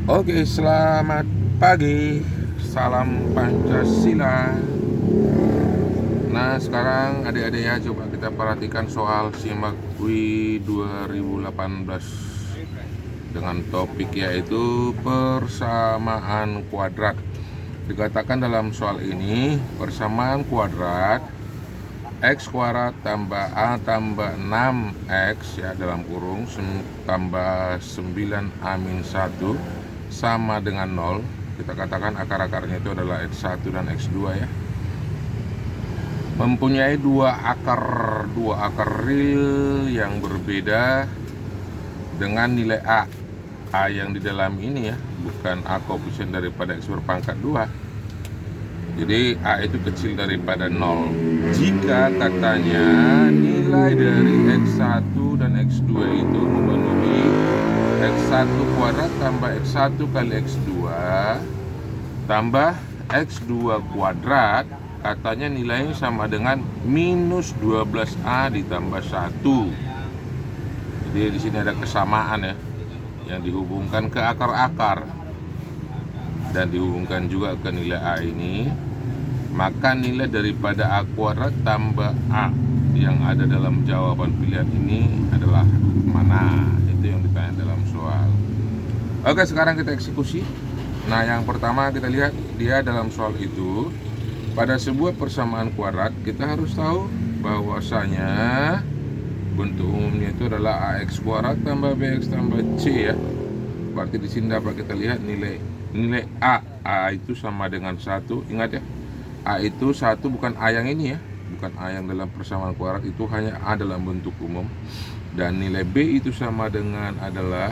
Oke, selamat pagi. Salam Pancasila. Nah, sekarang adik-adik ya, coba kita perhatikan soal SIMAK UI 2018 dengan topik yaitu persamaan kuadrat. Dikatakan dalam soal ini, persamaan kuadrat X kuadrat tambah A tambah 6X ya dalam kurung tambah 9A min 1 sama dengan 0. Kita katakan akar-akarnya itu adalah X1 dan X2 ya. Mempunyai dua akar real yang berbeda dengan nilai A. A yang di dalam ini ya, bukan A koefisien daripada X berpangkat 2. Jadi A itu kecil daripada 0. Jika katanya nilai dari X1 dan X2 itu memenuhi X1 kuadrat tambah X1 kali X2 tambah X2 kuadrat, katanya nilainya sama dengan minus 12A ditambah 1. Jadi di sini ada kesamaan ya, yang dihubungkan ke akar-akar dan dihubungkan juga ke nilai A ini. Maka nilai daripada A kuadrat tambah A yang ada dalam jawaban pilihan ini adalah mana? Itu yang ditanya dalam soal. Oke, sekarang kita eksekusi. Nah, yang pertama kita lihat dia dalam soal itu, pada sebuah persamaan kuadrat kita harus tahu bahwasanya bentuk umumnya itu adalah AX kuadrat tambah BX tambah C ya. Berarti di sini dapat kita lihat nilai A itu sama dengan 1. Ingat ya, A itu 1, bukan A yang ini ya, bukan A yang dalam persamaan kuadrat, itu hanya A dalam bentuk umum. Dan nilai B itu sama dengan adalah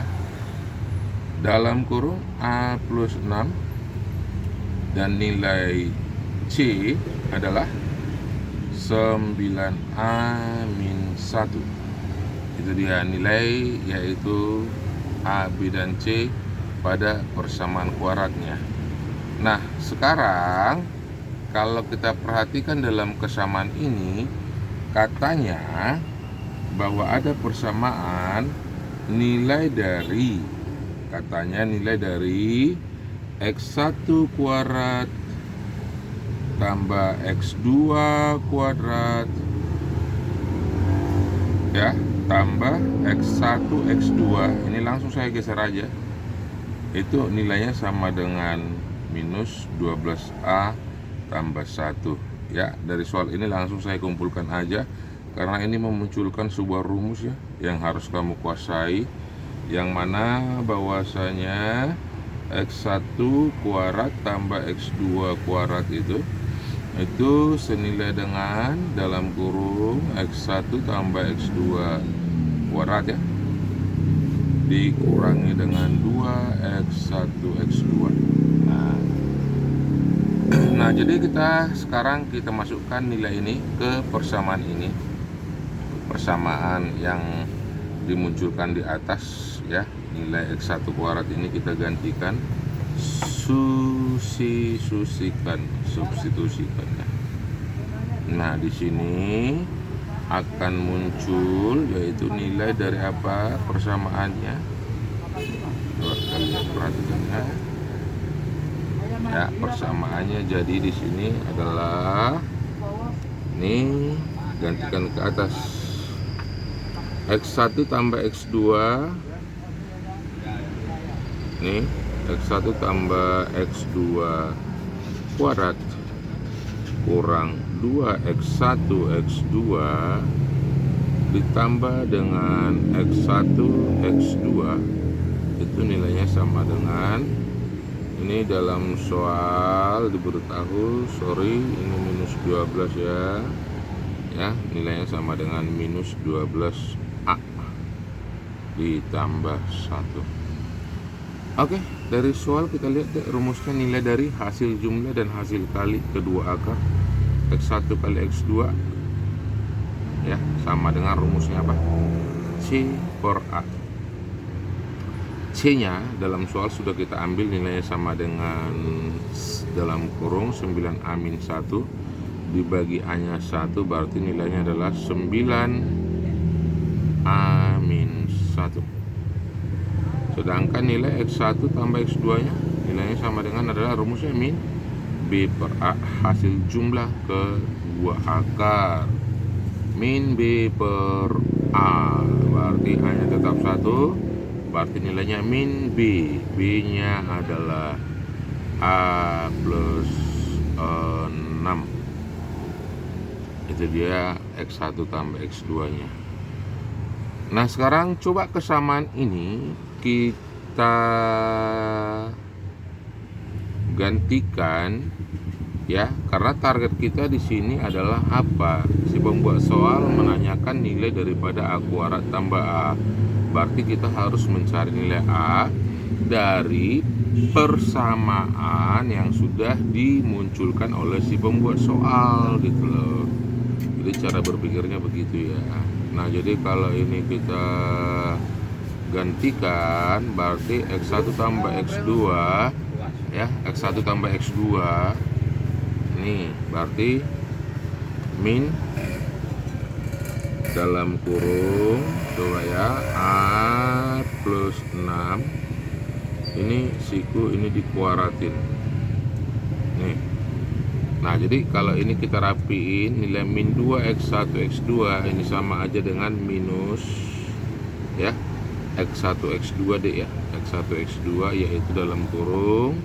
dalam kurung A plus 6. Dan nilai C adalah 9A min 1. Itu dia nilai, yaitu A, B, dan C pada persamaan kuadratnya. Nah, sekarang kalau kita perhatikan dalam kesamaan ini, katanya bahwa ada persamaan nilai dari X1 kuadrat tambah X2 kuadrat ya, tambah X1 X2. Ini langsung saya geser aja. Itu nilainya sama dengan minus 12A tambah 1 ya. Dari soal ini langsung saya kumpulkan aja, karena ini memunculkan sebuah rumus ya yang harus kamu kuasai, yang mana bahwasanya X1 kuadrat tambah X2 kuadrat itu senilai dengan dalam kurung X1 tambah X2 kuadrat ya, dikurangi dengan 2X1 X2. Nah, jadi sekarang kita masukkan nilai ini ke persamaan ini, persamaan yang dimunculkan di atas ya. Nilai X1 kuadrat ini kita gantikan, substitusikan ya. Nah, di sini akan muncul yaitu nilai dari apa persamaannya. Kalian perhatikan ya, persamaannya jadi di sini adalah ini, gantikan ke atas X1 tambah X2 nih, X1 tambah X2 kuadrat kurang 2X1 X2 ditambah dengan X1 X2, itu nilainya sama dengan ini. Dalam soal diberitahu, ini minus 12 ya, nilainya sama dengan minus 12A ditambah 1. Oke, dari soal kita lihat deh, rumusnya nilai dari hasil jumlah dan hasil kali kedua akar X1 kali X2 ya, sama dengan rumusnya apa? C per A. C-nya dalam soal sudah kita ambil, nilainya sama dengan dalam kurung 9A min 1 dibagi A-nya 1, berarti nilainya adalah 9A min 1. Sedangkan nilai X1 tambah X2 nya nilainya sama dengan adalah rumusnya min B per A, hasil jumlah kedua akar. Min B per A, berarti A nya tetap 1, berarti nilainya min B. B nya adalah A plus 6. Itu dia X1 tambah X2 nya. Nah sekarang coba kesamaan ini kita gantikan ya, karena target kita di sini adalah apa? Si pembuat soal menanyakan nilai daripada A kuadrat tambah A. Berarti kita harus mencari nilai A dari persamaan yang sudah dimunculkan oleh si pembuat soal gitu loh. Jadi cara berpikirnya begitu ya. Nah jadi kalau ini kita gantikan, berarti X1 tambah X2 ya, X1 tambah X2 ini berarti min dalam kurung, coba ya, A plus 6, ini siku ini dikuaratin nih. Nah jadi kalau ini kita rapiin, nilai min 2 X1 X2 ini sama aja dengan minus ya X1 X2 deh ya, X1 X2 yaitu dalam kurung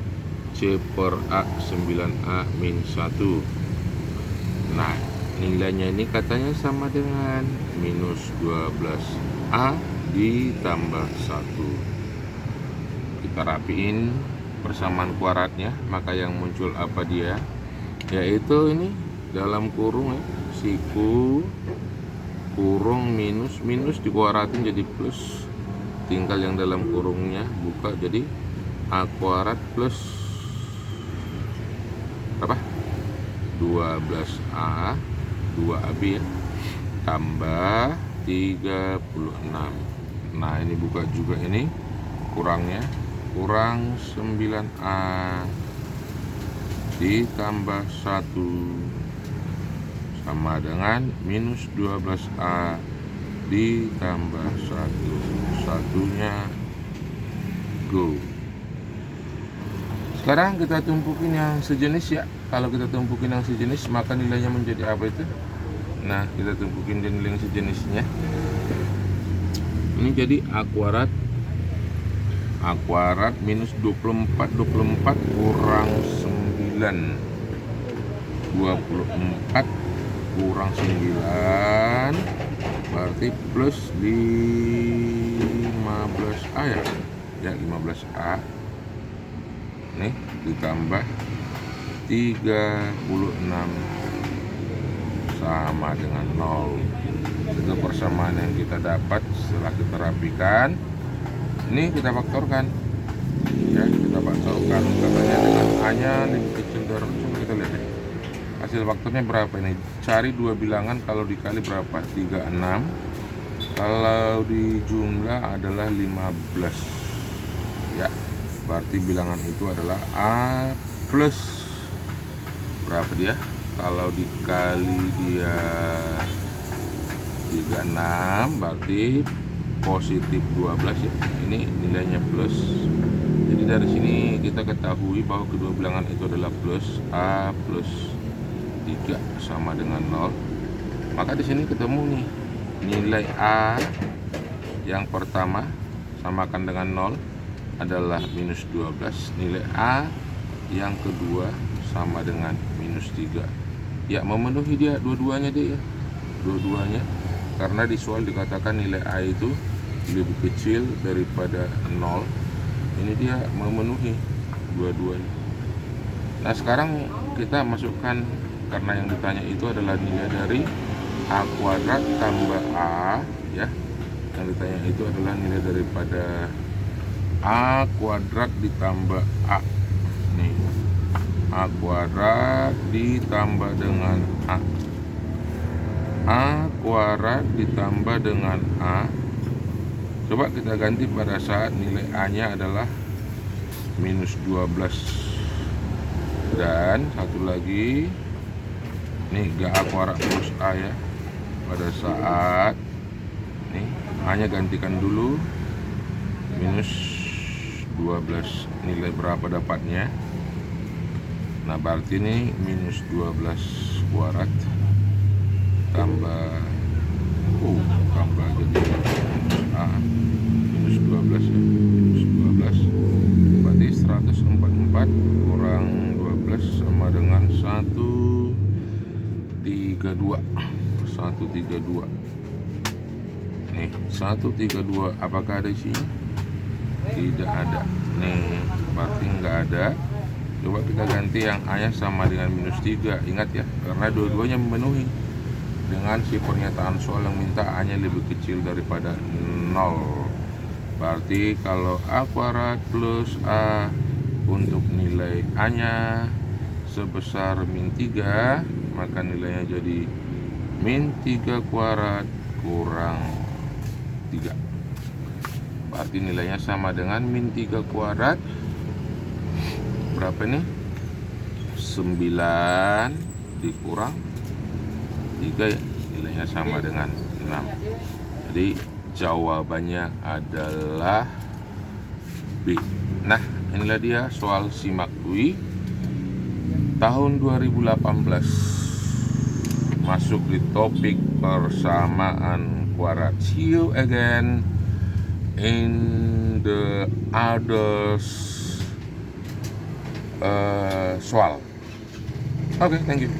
C per A 9A min 1. Nah nilainya ini katanya sama dengan minus 12A ditambah 1. Kita rapiin persamaan kuadratnya, maka yang muncul apa dia? Yaitu ini dalam kurung ya, siku kurung minus, minus dikuadratin jadi plus, tinggal yang dalam kurungnya buka jadi A kuadrat plus berapa? 12A 2AB ya, tambah 36. Nah ini buka juga ini kurangnya, kurang 9A ditambah 1 sama dengan minus 12A ditambah 1, satunya go. Sekarang kita tumpukin yang sejenis ya. Kalau kita tumpukin yang sejenis, maka nilainya menjadi apa itu? Nah kita tumpukin dan nilai yang sejenisnya, ini jadi A kuadrat minus 24 kurang 9, 24 kurang 9 berarti plus 15A ya 15A nih ditambah 36 sama dengan 0. Itu persamaan yang kita dapat setelah kita rapikan. Ini kita faktorkan ya, kita faktorkan katanya dengan A nya lebih kecil dari, coba kita lihat deh hasil faktornya berapa ini. Cari dua bilangan, kalau dikali berapa? 36, kalau dijumlah adalah 15 ya, berarti bilangan itu adalah A plus berapa dia, kalau dikali dia 36 berarti positif 12 ya, ini nilainya plus. Jadi dari sini kita ketahui bahwa kedua bilangan itu adalah plus, A plus 3 sama dengan 0. Maka di sini ketemu nih nilai A yang pertama samakan dengan 0 adalah minus 12, nilai A yang kedua sama dengan minus 3. Ya memenuhi dia dua-duanya deh ya, dua-duanya, karena di soal dikatakan nilai A itu lebih kecil daripada 0. Ini dia memenuhi dua-duanya. Nah sekarang kita masukkan, karena yang ditanya itu adalah nilai dari A kuadrat tambah A ya, yang ditanya itu adalah nilai daripada A kuadrat ditambah A nih, A kuadrat ditambah dengan A kuadrat ditambah dengan A. Coba kita ganti pada saat nilai A nya adalah minus 12. Dan satu lagi nih gak A kuadrat plus A ya, pada saat nih A nya gantikan dulu minus 12 nilai berapa dapatnya. Nah berarti ini minus 12 kuadrat tambah tambah jadi minus 12 ya, minus 12 berarti 144 kurang 12 sama dengan 132 nih, 132. Apakah ada isinya? Tidak ada nih, berarti nggak ada. Coba kita ganti yang A nya sama dengan minus 3. Ingat ya, karena dua-duanya memenuhi. Dengan si pernyataan soal yang minta A nya lebih kecil daripada 0. Berarti kalau A kuadrat plus A untuk nilai A nya sebesar min 3, maka nilainya jadi min 3 kuadrat kurang 3. Berarti nilainya sama dengan min 3 kuadrat. Berapa nih? 9 dikurang 3 ya, nilainya sama dengan 6. Jadi jawabannya adalah B. Nah, inilah dia soal simak UI tahun 2018, masuk di topik persamaan kuadrat. See you again in the others soal. Okay, thank you.